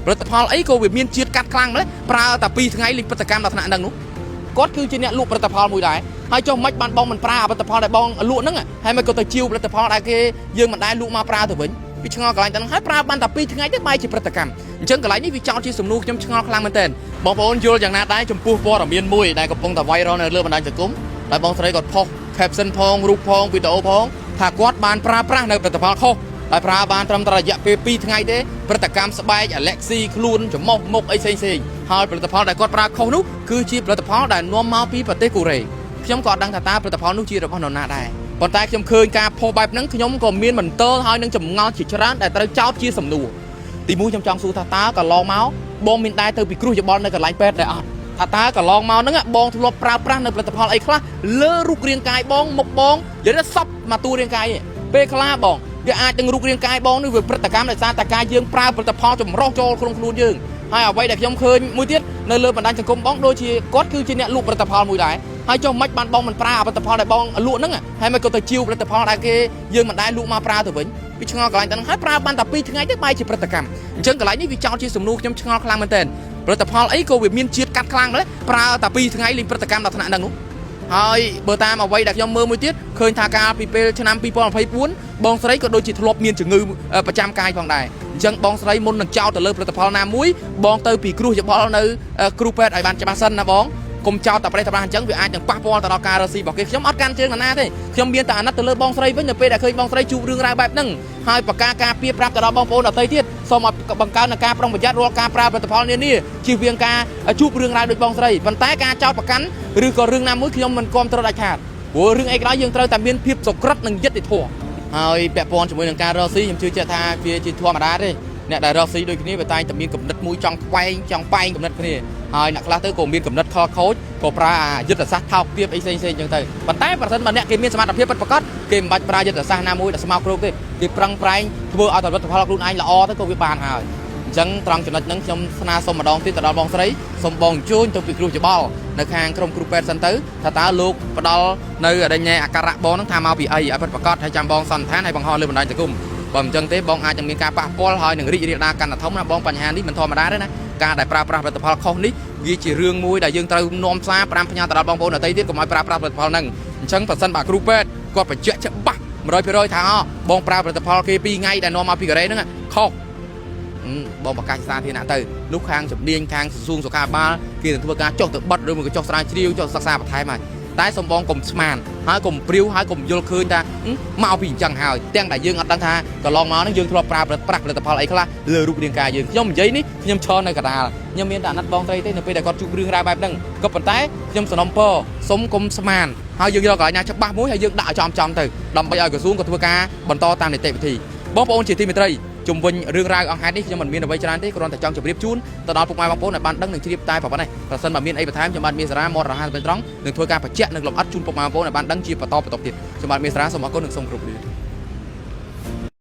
ផលិតផលអីក៏វាមានជាតិកាត់ខ្លាំងម្ល៉េះប្រើតែ2ថ្ងៃលេខផលិតកម្មដល់ថ្នាក់ហ្នឹងនោះគាត់គឺជាអ្នកលក់ផលិតផលមួយដែរហើយចុះមិនបានបងមិនប្រើផលិតផលដែលបងលក់ហ្នឹងហើយមិនក៏ទៅជីវផលិតផលដែលគេយើងមិនដែលលក់មកប្រើទៅវិញពីឆ្ងល់កន្លែងទៅហ្នឹងហើយប្រើបានតែ2ថ្ងៃទេបែរជាផលិតកម្មអញ្ចឹងកន្លែងនេះវាចោទជាសំណួរខ្ញុំឆ្ងល់ខ្លាំងមែនទែនបងប្អូនយល់យ៉ាងណាដែរចំពោះព័ត៌មានមួយដែលកំពុងតែ viral នៅលើបណ្ដាញសង្គមដែលបងស្រីគាត់ផុស caption ផងរូបផងវីដេអូផងថាគាត់បានប្រើប្រាស់នៅផលិតផលខុសតែប្រើបានត្រឹមតែរយៈពេល2ថ្ងៃទេផលិតកម្មស្បែក Alexi ខ្លួនច្រមុះមុខអីផ្សេងៗហើយផលិតផលដែលគាត់ប្រើខុសនោះគឺជាផលិតផលដែលនាំមកពីប្រទេសកូរ៉េខ្ញុំក៏អត់ដឹងថាតើផលិតផលនោះជារបស់នរណាដែរប៉ុន្តែខ្ញុំឃើញការផុសបែបហ្នឹងខ្ញុំក៏មានមន្ទិលហើយនឹងចម្ងល់ជាច្រើនដែលត្រូវចោទជាសំណួរទីមួយខ្ញុំចង់សួរថាតើកន្លងមកបងមានដែរទៅពិគ្រោះយោបល់នៅកន្លែងពេទ្យដែរអត់ថាតើកន្លងមកហ្នឹងបងធ្លាប់ប្រើប្រាស់នៅផលិតផលអីខ្លះលើរូបរាងកាយបងមុខបងនិយាយថាសពមកតួរាងកាយពេលខ្លះបងវាអាចនឹងរូបរាងកាយបងនេះវាព្រឹត្តិកម្មដោយសារតែការយើងប្រើផលិតផលចម្រុះចូលក្នុងខ្លួនយើងហើយអ្វីដែលខ្ញុំឃើញមួយទៀតនៅលើបណ្ដាញសង្គមបងដូចជាគាត់គឺជាអ្នកលក់ផលិតផលមួយដែរហើយចុះមិនបានបងមិនប្រើផលិតផលដែលបងលក់ហ្នឹងហើយមិនក៏ទៅជីវផលិតផលដែលគេយើងមិនដែលលក់មកប្រើទៅវិញពីឆ្ងល់កន្លែងទៅហ្នឹងហើយប្រើបានតែ2ថ្ងៃទេបែរជាព្រឹត្តិកម្មអញ្ចឹងកន្លែងនេះវាចោទជាសំណួរខ្ញុំឆ្ងល់ខ្លាំងមែនទែនផលិតផលអីក៏វាមានជាតិកាត់ខ្លាំងម្ល៉េះប្រើតែ2ថ្ងៃលេងព្រឹត្តិកម្មដល់ថ្នាក់ហ្នឹងនោះហើយបើតាមអ្វីដែលខ្ញុំមើលមួយទៀតឃើញថាកាលពីពេលឆ្នាំ2024បងស្រីក៏ដូចជាធ្លាប់មានជំងឺប្រចាំកាយផងដែរអញ្ចឹងបងស្រីមុននឹងចោទទៅលើផលិតផលណាមួយបងទៅពីគ្រោះយោបល់នៅគ្រូពេទ្យឲ្យបានច្បាស់សិនណាបងកុំចោទតែប្រេះតែប្រាស់អញ្ចឹងវាអាចនឹងប៉ះពាល់ទៅដល់ការរកស៊ីរបស់គេខ្ញុំអត់កាន់ជើងណាទេខ្ញុំមានតែអាណិតទៅលើបងស្រីវិញនៅពេលដែលឃើញបងស្រីជួបរឿងរ៉ាវបែបហ្នឹងហើយប្រកាសការពារប្រាប់ទៅដល់បងប្អូនដទៃទៀតសូមឲ្យបង្កើនការប្រុងប្រយ័ត្នរាល់ការប្រើផលិតផលនានាជៀសវាងការជួបរឿងរ៉ាវដូចបងស្រីប៉ុន្តែការចោទប្រកាន់ឬក៏រឿងណាមួយខ្ញុំមិនគាំទ្រដាច់ខាតព្រោះរឿងអីក៏ដោយយើងត្រូវតែមានភាពសុក្រិតនិងយុត្តិធម៌ហើយពាក់ព័ន្ធជាមួយនឹងការរកស៊ីខ្ញុំជឿជាក់ថាវាជាធម្មតាទេអ្នកដែលរកស៊ីដូចគ្នាវាតែងតែមានគំនិតមួយចង់ខ្វែងចង់បែងគំនិតគ្នាហើយអ្នកខ្លះទៅក៏មានគំនិតខលខូចក៏ប្រើយុទ្ធសាស្ត្រថោកទាបអីផ្សេងៗអញ្ចឹងទៅប៉ុន្តែប្រសិនបើអ្នកគេមានសមត្ថភាពពិតប្រាកដគេមិនបាច់ប្រើយុទ្ធសាស្ត្រណាមួយដែលស្មោកគ្រោកទេគេប្រឹងប្រែងធ្វើឲ្យផលិតផលខ្លួនឯងល្អទៅក៏វាបានហើយអញ្ចឹងត្រង់ចំណុចហ្នឹងខ្ញុំស្នើសុំម្ដងទៀតទៅដល់បងស្រីសូមបងអញ្ជើញទៅពិគ្រោះយោបល់នៅខាងក្រុមគ្រូពេទ្យសិនទៅថាតើលោកផ្ដល់នៅអរិញអាការៈបងហ្នឹងថាមកពីអីឲ្យពិតប្រាកដហើយចាំបងសន្និដ្ឋានឲ្យបង្ហោះលើបណ្ដាញសង្គមបើមិនអញ្ចឹងទេបងអាចនឹងមានការប៉ះពាល់ហើយនឹងរីករាលដាលកាន់តែធំណាបងបញ្ហានេះមិនធម្មតាទេណាការដែលប្រើប្រាស់ផលិតផលខុសនេះវាជារឿងមួយដែលយើងត្រូវនាំផ្សារ5ផ្ញើទៅដល់បងប្អូនដទៃទៀតកុំឲ្យប្រើប្រាស់ផលិតផលហ្នឹងអញ្ចឹងប្រសិនបើគ្រូពេទ្យគាត់បញ្ជាក់ច្បាស់ 100% ថាបងប្រើផលិតផលគេ2ថ្ងៃដែលនាំមកពីកូរ៉េហ្នឹងខុសបងប្រកាសសាធារណៈទៅនោះខាងជំនាញខាងក្រសួងសុខាភិបាលគេនឹងធ្វើការចុះទៅបិទឬមួយក៏ចុះស្រាវជ្រាវចុះសិក្សាបន្ថែមហើយតែសំបងកុំស្មានហើយកុំព្រាវហើយកុំយល់ឃើញថាមកពីអញ្ចឹងហើយទាំងតែយើងអត់ដឹងថាកន្លងមកហ្នឹងយើងធ្លាប់ប្រើប្រាស់ផលិតផលអីខ្លះលើរូបរាងកាយយើងខ្ញុំនិយាយនេះខ្ញុំឈរនៅកណ្ដាលខ្ញុំមានតែអាណិតបងស្រីទេនៅពេលដែលគាត់ជួបរឿងរ៉ាវបែបហ្នឹងក៏ប៉ុន្តែខ្ញុំសំណពរសុំកុំស្មានហើយយើងយកកន្លែងណាច្បាស់មួយហើយយើងដាក់ឲ្យចំទៅដើម្បីឲ្យក្រសួងក៏ធ្វើការបន្តតាមនីតិវិធីបងប្អូនជាទីមេត្រីជំវិញរឿងរ៉ាវអង្គហេតុនេះខ្ញុំមិនមានអ្វីច្រើនទេគ្រាន់តែចង់ជម្រាបជូនទៅដល់ពុកម៉ែបងប្អូនឲ្យបានដឹងនិងជ្រាបតែប៉ុណ្ណេះប្រសិនបើមានអីបន្ថែមខ្ញុំបាទមានសារ៉ាមករហ័សពេលត្រង់នឹងធ្វើការបញ្ជាក់និងលម្អិតជូនពុកម៉ែបងប្អូនឲ្យបានដឹងជាបន្តទៀតខ្ញុំបាទមានសារ៉ាសូមអរគុណនិងសូមគោរពលា